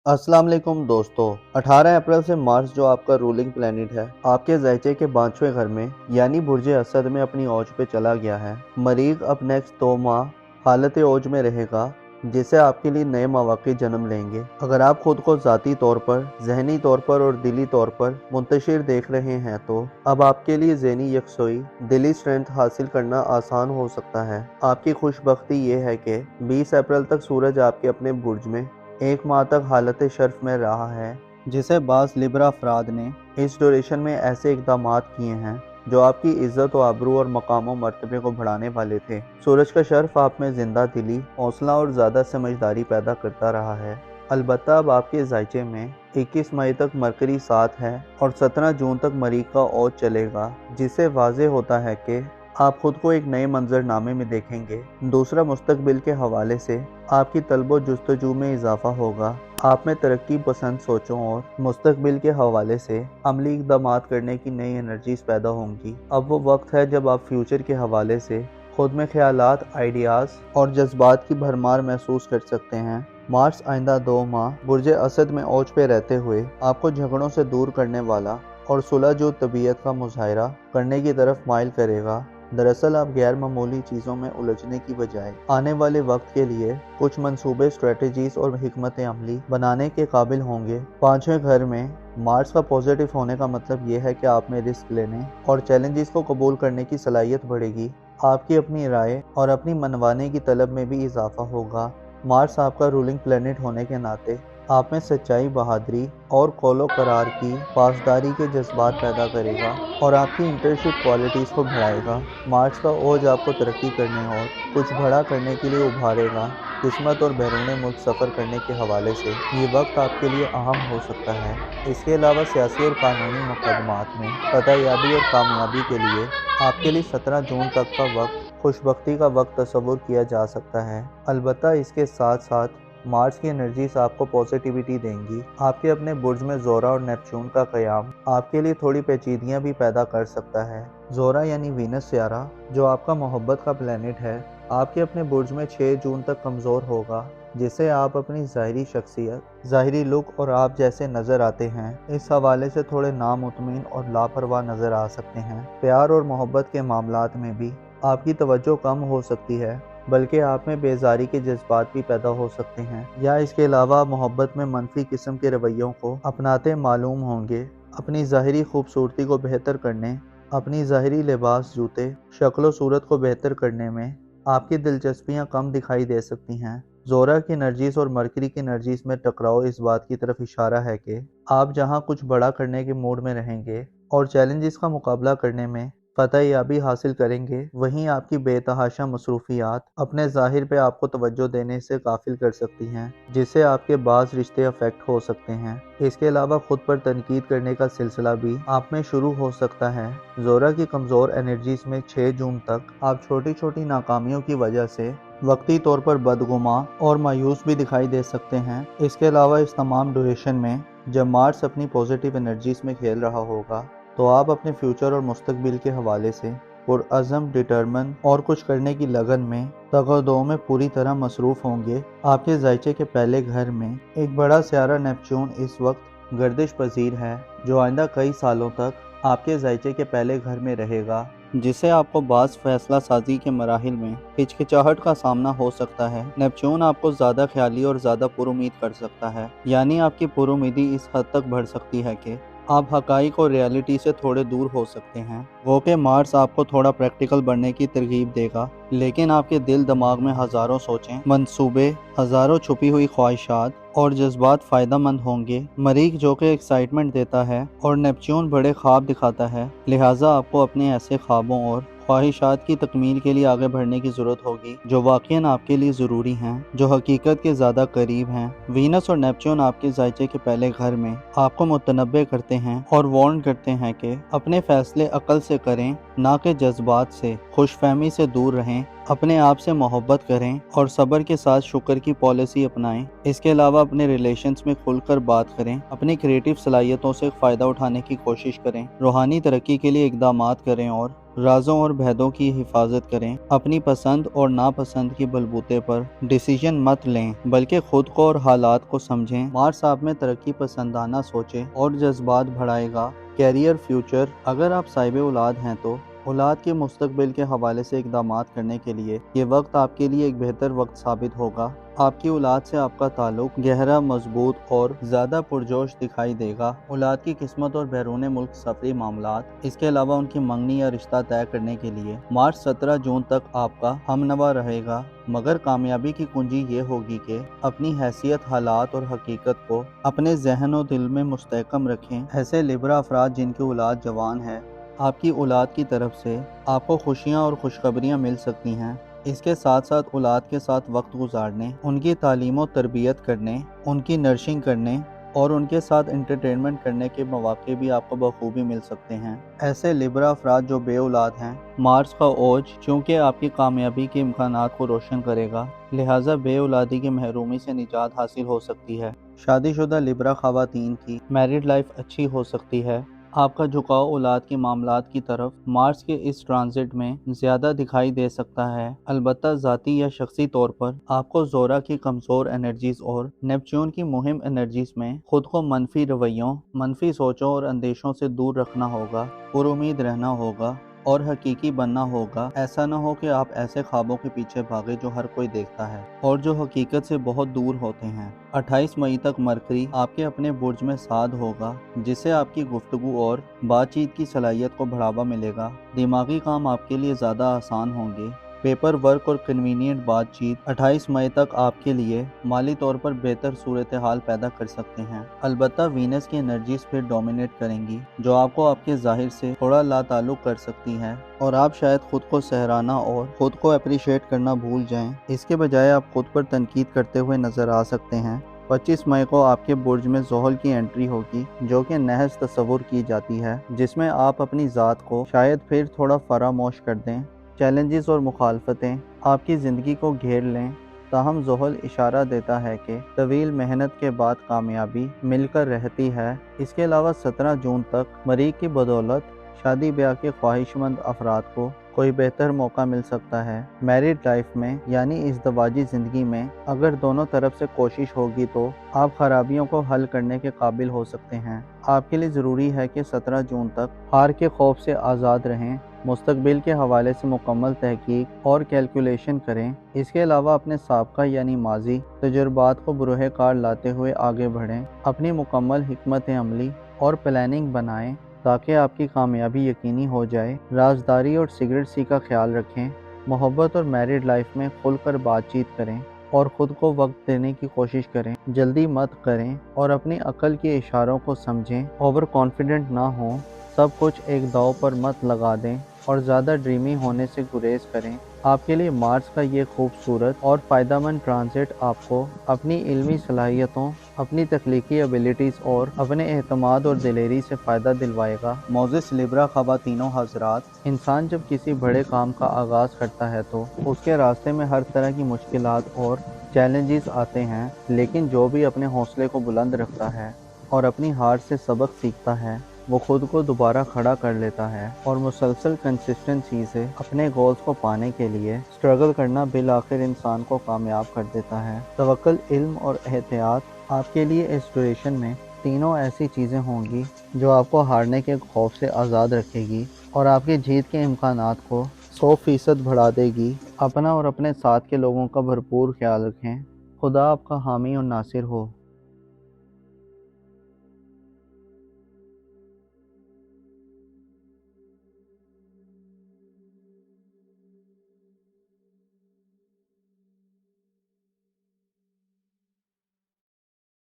अस्सलाम वालेकुम दोस्तों। 18 अप्रैल से मार्स जो आपका रूलिंग प्लेनेट है आपके ज़ायचे के 5वें घर में यानी बुर्ज असद में अपनी औज पे चला गया है। मरीख अब नेक्स्ट 2 माह हालत औज में रहेगा जिससे आपके लिए नए मौक़े जन्म लेंगे। अगर आप खुद को ज़ाती तौर पर, ज़हनी तौर पर और दिली तौर पर मुंतशिर देख रहे हैं तो अब आपके लिए ज़हनी यकसोई, दिली स्ट्रेंथ हासिल करना आसान हो सकता है। आपकी खुशबख्ती ये है कि 20 अप्रैल तक सूरज आपके अपने बुर्ज में 1 माह तक हालत शर्फ में रहा है, जिसे बाज़ लिब्रा अफराद ने इस ड्यूरेशन में ऐसे इक़दामात किए हैं जो आपकी इज़्ज़त व आबरू और मकाम व मर्तबे को बढ़ाने वाले थे। सूरज का शर्फ आप में ज़िंदा दिली, हौसला और ज़्यादा समझदारी पैदा करता रहा है। अलबत्ता अब आपके ज़ायचे में 21 मई तक मरकरी 7 है और 17 जून तक मरीख का औज चलेगा, जिससे वाज़े होता है कि आप खुद को एक नए मंजरनामे में देखेंगे। दूसरा, मुस्तकबिल के हवाले से आपकी तलब जुस्तजू में इजाफा होगा। आप में तरक्की पसंद सोचों और मुस्तकबिल के हवाले से अमली इक़दामात करने की नई एनर्जीज पैदा होंगी। अब वो वक्त है जब आप फ्यूचर के हवाले से खुद में ख्यालात, आइडियाज़ और जज्बात की भरमार महसूस कर सकते हैं। मार्स आइंदा 2 माह बुर्ज असद में औज पे रहते हुए आपको झगड़ों से दूर करने वाला और सुलह जो तबीयत का मुजाहरा करने की तरफ माइल करेगा। दरअसल आप गैर मामूली चीज़ों में उलझने की बजाय आने वाले वक्त के लिए कुछ मंसूबे, स्ट्रेटजीज और हिकमत अमली बनाने के काबिल होंगे। 5वें घर में मार्स का पॉजिटिव होने का मतलब ये है कि आप में रिस्क लेने और चैलेंजेस को कबूल करने की सलाहियत बढ़ेगी। आपकी अपनी राय और अपनी मनवाने की तलब में भी इजाफा होगा। मार्स आपका रूलिंग प्लेनेट होने के नाते आप में सच्चाई, बहादुरी और कौलो करार की पासदारी के जज्बात पैदा करेगा और आपकी इंटर्नशिप क्वालिटीज़ को बढ़ाएगा। मार्स का ओज आपको तरक्की करने और कुछ बड़ा करने के लिए उभारेगा। किस्मत और बैरून मुल्क सफ़र करने के हवाले से ये वक्त आपके लिए अहम हो सकता है। इसके अलावा सियासी और कानूनी मुकदमात में फतहयाबी और कामयाबी के लिए आपके लिए 17 जून तक का वक्त खुशबख्ती का वक्त तस्वुर किया जा सकता है। अलबत्ता इसके साथ साथ मार्स की एनर्जीज आपको पॉजिटिविटी देंगी। आपके अपने बुर्ज में ज़ोरा और नेपच्यून का क़याम आपके लिए थोड़ी पेचीदगियाँ भी पैदा कर सकता है। ज़ोरा यानी वीनस सियारा जो आपका मोहब्बत का प्लेनेट है आपके अपने बुर्ज में 6 जून तक कमज़ोर होगा, जिससे आप अपनी ज़ाहिरी शख्सियत, ज़ाहिरी लुक और आप जैसे नज़र आते हैं इस हवाले से थोड़े नामुतमिन और लापरवाह नज़र आ सकते हैं। प्यार और मोहब्बत के मामलात में भी आपकी तवज्जो कम हो सकती है, बल्कि आप में बेजारी के जज्बात भी पैदा हो सकते हैं या इसके अलावा मोहब्बत में मनफी किस्म के रवैयों को अपनाते मालूम होंगे। अपनी ज़ाहिरी खूबसूरती को बेहतर करने, अपनी ज़ाहिरी लिबास, जूते, शक्ल सूरत को बेहतर करने में आपकी दिलचस्पियाँ कम दिखाई दे सकती हैं। ज़ोरा की एनर्जीज और मरकरी की एनर्जीज में टकराव इस बात की तरफ इशारा है कि आप जहाँ कुछ बड़ा करने के मूड में रहेंगे और चैलेंजेस का मुकाबला करने में फतहयाबी हासिल करेंगे, वहीं आपकी बेतहाशा मसरूफियात अपने ज़ाहिर पे आपको तवज्जो देने से गाफिल कर सकती हैं, जिससे आपके बाज़ रिश्ते अफेक्ट हो सकते हैं। इसके अलावा खुद पर तनकीद करने का सिलसिला भी आप में शुरू हो सकता है। ज़ोरा की कमज़ोर एनर्जीज में 6 जून तक आप छोटी छोटी नाकामियों की वजह से वक्ती तौर पर बदगुमा और मायूस भी दिखाई दे सकते हैं। इसके अलावा इस तमाम ड्यूरेशन में जब मार्स अपनी पॉजिटिव एनर्जीज में खेल रहा होगा तो आप अपने फ्यूचर और मुस्तकबिल के हवाले से पुरअज़म, डिटरमिन और कुछ करने की लगन में तगदो में पूरी तरह मसरूफ़ होंगे। आपके ज़ायचे के पहले घर में एक बड़ा सियारा नेपच्यून इस वक्त गर्दिश पजीर है जो आइंदा कई सालों तक आपके ज़ायचे के पहले घर में रहेगा, जिससे आपको बाज़ फैसला साजी के मराहिल में हिचकिचाहट का सामना हो सकता है। नेपच्यून आपको ज़्यादा ख्याली और ज़्यादा पुरुमीद कर सकता है, यानी आपकी पुरुमीदी इस हद तक बढ़ सकती है कि आप हकाइक और रियलिटी से थोड़े दूर हो सकते हैं। वो कि मार्स आपको थोड़ा प्रैक्टिकल बनने की तरगीब देगा, लेकिन आपके दिल दिमाग में हज़ारों सोचें, मंसूबे, हज़ारों छुपी हुई ख्वाहिशात और जज्बात फ़ायदा मंद होंगे। मरीख जो कि एक्साइटमेंट देता है और नेपच्यून बड़े ख्वाब दिखाता है, लिहाजा आपको अपने ऐसे ख्वाबों और ख्वाहिशात की तकमील के लिए आगे बढ़ने की ज़रूरत होगी जो वाक़ईन आपके लिए ज़रूरी हैं, जो हकीकत के ज़्यादा करीब हैं। वीनस और नेपच्यून आपके ज़ायचे के पहले घर में आपको मुतनब्बे करते हैं और वार्न करते हैं कि अपने फ़ैसले अक्ल से करें, ना कि जज्बात से। खुशफहमी से दूर रहें اپنے آپ سے محبت کریں اور صبر کے ساتھ شکر کی پالیسی اپنائیں۔ اس کے علاوہ اپنے ریلیشنز میں کھل کر بات کریں، اپنی کریٹیو صلاحیتوں سے فائدہ اٹھانے کی کوشش کریں، روحانی ترقی کے لیے اقدامات کریں اور رازوں اور بھیدوں کی حفاظت کریں۔ اپنی پسند اور ناپسند کی بلبوتے پر ڈیسیژن مت لیں بلکہ خود کو اور حالات کو سمجھیں۔ مارس آپ میں ترقی پسندانہ سوچیں اور جذبات بڑھائے گا۔ کیریئر فیوچر، اگر آپ صاحب اولاد ہیں تو اولاد کے مستقبل کے حوالے سے اقدامات کرنے کے لیے یہ وقت آپ کے لیے ایک بہتر وقت ثابت ہوگا۔ آپ کی اولاد سے آپ کا تعلق گہرا، مضبوط اور زیادہ پرجوش دکھائی دے گا۔ اولاد کی قسمت اور بیرون ملک سفری معاملات، اس کے علاوہ ان کی منگنی یا رشتہ طے کرنے کے لیے مارچ 17 جون تک آپ کا ہمنوا رہے گا، مگر کامیابی کی کنجی یہ ہوگی کہ اپنی حیثیت، حالات اور حقیقت کو اپنے ذہن و دل میں مستحکم رکھیں۔ ایسے لبرا افراد جن کی اولاد جوان ہے، آپ کی اولاد کی طرف سے آپ کو خوشیاں اور خوشخبریاں مل سکتی ہیں۔ اس کے ساتھ ساتھ اولاد کے ساتھ وقت گزارنے، ان کی تعلیم و تربیت کرنے، ان کی نرشنگ کرنے اور ان کے ساتھ انٹرٹینمنٹ کرنے کے مواقع بھی آپ کو بخوبی مل سکتے ہیں۔ ایسے لبرا افراد جو بے اولاد ہیں، مارس کا اوج چونکہ آپ کی کامیابی کے امکانات کو روشن کرے گا، لہٰذا بے اولادی کی محرومی سے نجات حاصل ہو سکتی ہے۔ شادی شدہ لبرا خواتین کی میرڈ لائف اچھی ہو سکتی ہے۔ آپ کا جھکاؤ اولاد کے معاملات کی طرف مارس کے اس ٹرانزٹ میں زیادہ دکھائی دے سکتا ہے، البتہ ذاتی یا شخصی طور پر آپ کو زورا کی کمزور انرجیز اور نیپچون کی مہم انرجیز میں خود کو منفی رویوں، منفی سوچوں اور اندیشوں سے دور رکھنا ہوگا، پر امید رہنا ہوگا اور حقیقی بننا ہوگا۔ ایسا نہ ہو کہ آپ ایسے خوابوں کے پیچھے بھاگے جو ہر کوئی دیکھتا ہے اور جو حقیقت سے بہت دور ہوتے ہیں۔ 28 مئی تک مرکری آپ کے اپنے برج میں سعد ہوگا، جس سے آپ کی گفتگو اور بات چیت کی صلاحیت کو بڑھاوا ملے گا۔ دماغی کام آپ کے لیے زیادہ آسان ہوں گے۔ پیپر ورک اور کنوینینٹ بات چیت 28 مئی تک آپ کے لیے مالی طور پر بہتر صورتحال پیدا کر سکتے ہیں، البتہ وینس کی انرجیز پھر ڈومینیٹ کریں گی، جو آپ کو آپ کے ظاہر سے تھوڑا لا تعلق کر سکتی ہیں اور آپ شاید خود کو سہرانا اور خود کو اپریشیٹ کرنا بھول جائیں۔ اس کے بجائے آپ خود پر تنقید کرتے ہوئے نظر آ سکتے ہیں۔ 25 مئی کو آپ کے برج میں زحل کی انٹری ہوگی، جو کہ نحس تصور کی جاتی ہے، جس میں آپ اپنی ذات کو شاید پھر تھوڑا فراموش کر دیں۔ چیلنجز اور مخالفتیں آپ کی زندگی کو گھیر لیں، تاہم زحل اشارہ دیتا ہے کہ طویل محنت کے بعد کامیابی مل کر رہتی ہے۔ اس کے علاوہ 17 جون تک مریخ کی بدولت شادی بیاہ کے خواہش مند افراد کو کوئی بہتر موقع مل سکتا ہے۔ میرڈ لائف میں یعنی ازدواجی زندگی میں اگر دونوں طرف سے کوشش ہوگی تو آپ خرابیوں کو حل کرنے کے قابل ہو سکتے ہیں۔ آپ کے لیے ضروری ہے کہ 17 جون تک ہار کے خوف سے آزاد رہیں، مستقبل کے حوالے سے مکمل تحقیق اور کیلکولیشن کریں۔ اس کے علاوہ اپنے سابقہ یعنی ماضی تجربات کو بروئے کار لاتے ہوئے آگے بڑھیں، اپنی مکمل حکمت عملی اور پلاننگ بنائیں تاکہ آپ کی کامیابی یقینی ہو جائے۔ رازداری اور سیکریٹسی کا خیال رکھیں، محبت اور میرڈ لائف میں کھل کر بات چیت کریں اور خود کو وقت دینے کی کوشش کریں، جلدی مت کریں اور اپنی عقل کے اشاروں کو سمجھیں، اوور کانفیڈنٹ نہ ہوں، سب کچھ ایک داؤ پر مت لگا دیں اور زیادہ ڈریمی ہونے سے گریز کریں۔ آپ کے لیے مارس کا یہ خوبصورت اور فائدہ مند ٹرانزٹ آپ کو اپنی علمی صلاحیتوں، اپنی تخلیقی ایبیلٹیز اور اپنے اعتماد اور دلیری سے فائدہ دلوائے گا۔ موزس لبرا خواتین و حضرات، انسان جب کسی بڑے کام کا آغاز کرتا ہے تو اس کے راستے میں ہر طرح کی مشکلات اور چیلنجز آتے ہیں، لیکن جو بھی اپنے حوصلے کو بلند رکھتا ہے اور اپنی ہار سے سبق سیکھتا ہے، وہ خود کو دوبارہ کھڑا کر لیتا ہے اور مسلسل کنسسٹنسی سے اپنے گولز کو پانے کے لیے سٹرگل کرنا بالآخر انسان کو کامیاب کر دیتا ہے۔ توکل، علم اور احتیاط آپ کے لیے اس ڈیوریشن میں تینوں ایسی چیزیں ہوں گی جو آپ کو ہارنے کے خوف سے آزاد رکھے گی اور آپ کی جیت کے امکانات کو 100% بڑھا دے گی۔ اپنا اور اپنے ساتھ کے لوگوں کا بھرپور خیال رکھیں۔ خدا آپ کا حامی اور ناصر ہو۔